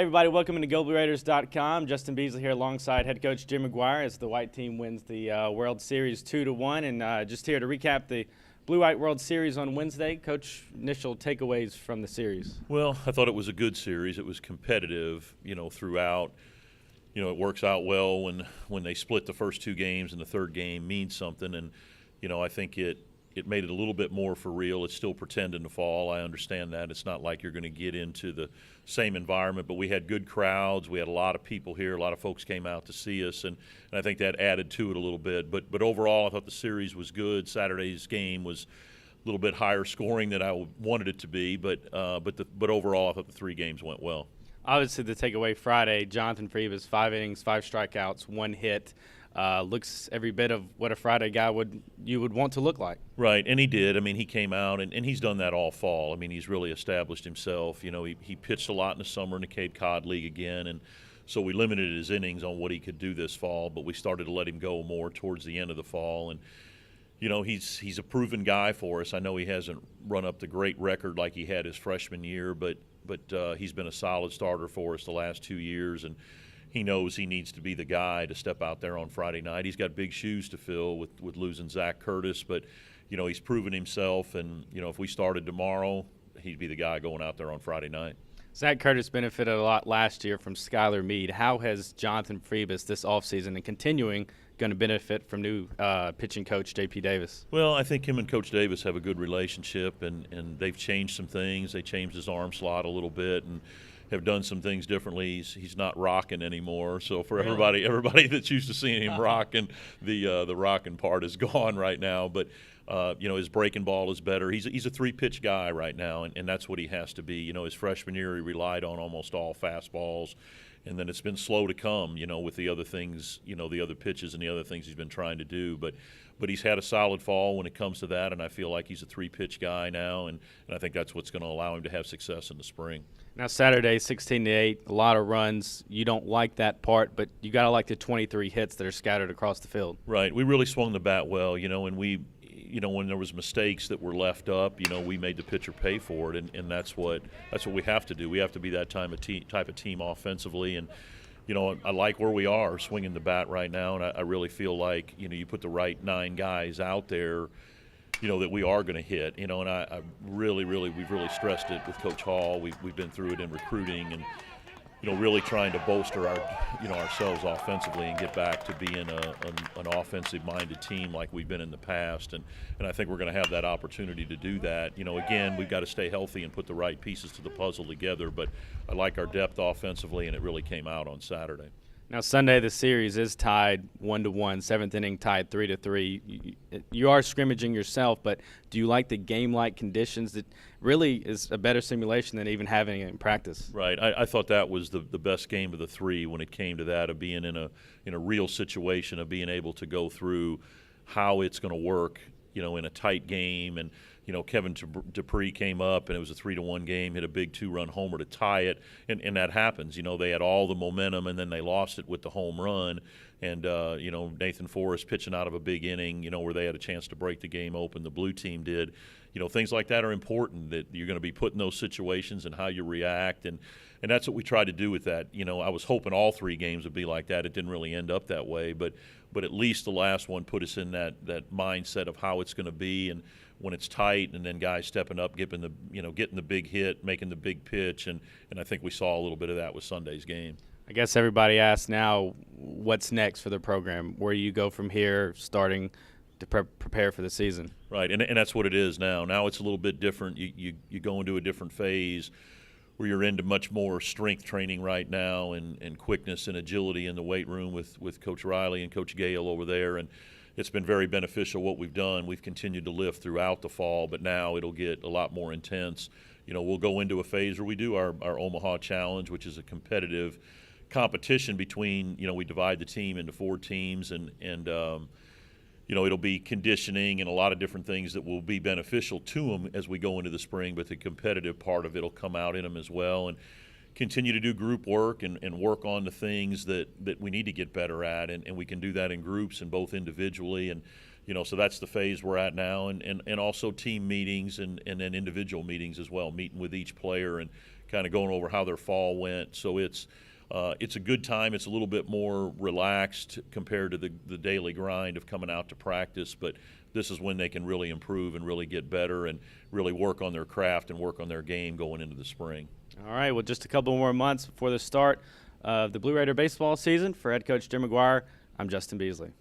everybody, welcome to GoBlueRaiders.com. Justin Beasley here alongside head coach Jim McGuire as the white team wins the World Series 2-1. And just here to recap the Blue-White World Series on Wednesday. Coach, initial takeaways from the series. Well, I thought it was a good series. It was competitive, throughout. It works out well when they split the first two games and the third game means something. And, I think it made it a little bit more for real. It's still pretend in the fall. I understand that. It's not like you're going to get into the same environment, but we had good crowds. We had a lot of people here. A lot of folks came out to see us, and I think that added to it a little bit. But overall, I thought the series was good. Saturday's game was a little bit higher scoring than I wanted it to be, but overall, I thought the three games went well. Obviously, the takeaway Friday, Jonathan Freebus, 5 innings, 5 strikeouts, 1 hit. Looks every bit of what a Friday guy would want to look like. Right, and he did. I mean, he came out, and he's done that all fall. I mean, he's really established himself. He pitched a lot in the summer in the Cape Cod League again, and so we limited his innings on what he could do this fall, but we started to let him go more towards the end of the fall. And, he's a proven guy for us. I know he hasn't run up the great record like he had his freshman year, but he's been a solid starter for us the last 2 years, and he knows he needs to be the guy to step out there on Friday night. He's got big shoes to fill with losing Zach Curtis, but, he's proven himself. And, if we started tomorrow, he'd be the guy going out there on Friday night. Zach Curtis benefited a lot last year from Skylar Meade. How has Jonathan Freebus this offseason and continuing going to benefit from new pitching coach J.P. Davis? Well, I think him and Coach Davis have a good relationship, and they've changed some things. They changed his arm slot a little bit and have done some things differently. He's not rocking anymore. So for everybody that's used to seeing him rocking, the rocking part is gone right now. But his breaking ball is better. He's a 3-pitch guy right now, and that's what he has to be. His freshman year he relied on almost all fastballs, and then it's been slow to come. With the other things, the other pitches and the other things he's been trying to do. But he's had a solid fall when it comes to that, and I feel like he's a 3-pitch guy now, and I think that's what's going to allow him to have success in the spring. Now Saturday, 16-8, a lot of runs. You don't like that part, but you got to like the 23 hits that are scattered across the field. Right. We really swung the bat well, and we, when there was mistakes that were left up, we made the pitcher pay for it, and that's what we have to do. We have to be that type of team offensively, and I like where we are swinging the bat right now, and I really feel like you put the right 9 guys out there, that we are going to hit, and I really, we've really stressed it with Coach Hall. We've been through it in recruiting, and really trying to bolster ourselves offensively and get back to being an offensive-minded team like we've been in the past, and I think we're going to have that opportunity to do that. Again, we've got to stay healthy and put the right pieces to the puzzle together, but I like our depth offensively, and it really came out on Saturday. Now Sunday, the series is tied 1-1, 7th inning tied 3-3. You are scrimmaging yourself, but do you like the game-like conditions? That really is a better simulation than even having it in practice. Right. I thought that was the best game of the 3 when it came to that, of being in a real situation, of being able to go through how it's going to work, in a tight game. And Kevin Dupree came up, and it was a 3-1 game, hit a big 2-run homer to tie it, and that happens. They had all the momentum, and then they lost it with the home run. And, Nathan Forrest pitching out of a big inning, where they had a chance to break the game open. The blue team did. Things like that are important, that you're going to be put in those situations and how you react. And that's what we tried to do with that. I was hoping all 3 games would be like that. It didn't really end up that way. But at least the last one put us in that mindset of how it's going to be. And when it's tight, and then guys stepping up, getting the big hit, making the big pitch. And I think we saw a little bit of that with Sunday's game. I guess everybody asks now, what's next for the program? Where do you go from here, starting to prepare for the season? Right, and that's what it is now. Now it's a little bit different. You go into a different phase where you're into much more strength training right now, and quickness and agility in the weight room with Coach Riley and Coach Gale over there. And it's been very beneficial what we've done. We've continued to lift throughout the fall, but now it'll get a lot more intense. We'll go into a phase where we do our Omaha Challenge, which is a competitive competition between, we divide the team into 4 teams, and it'll be conditioning and a lot of different things that will be beneficial to them as we go into the spring, but the competitive part of it will come out in them as well, and continue to do group work and work on the things that we need to get better at, and we can do that in groups and both individually, and so that's the phase we're at now, and also team meetings and then individual meetings as well, meeting with each player and kind of going over how their fall went. So it's a good time. It's a little bit more relaxed compared to the daily grind of coming out to practice, but this is when they can really improve and really get better and really work on their craft and work on their game going into the spring. All right, well, just a couple more months before the start of the Blue Raider baseball season. For head coach Jim McGuire, I'm Justin Beasley.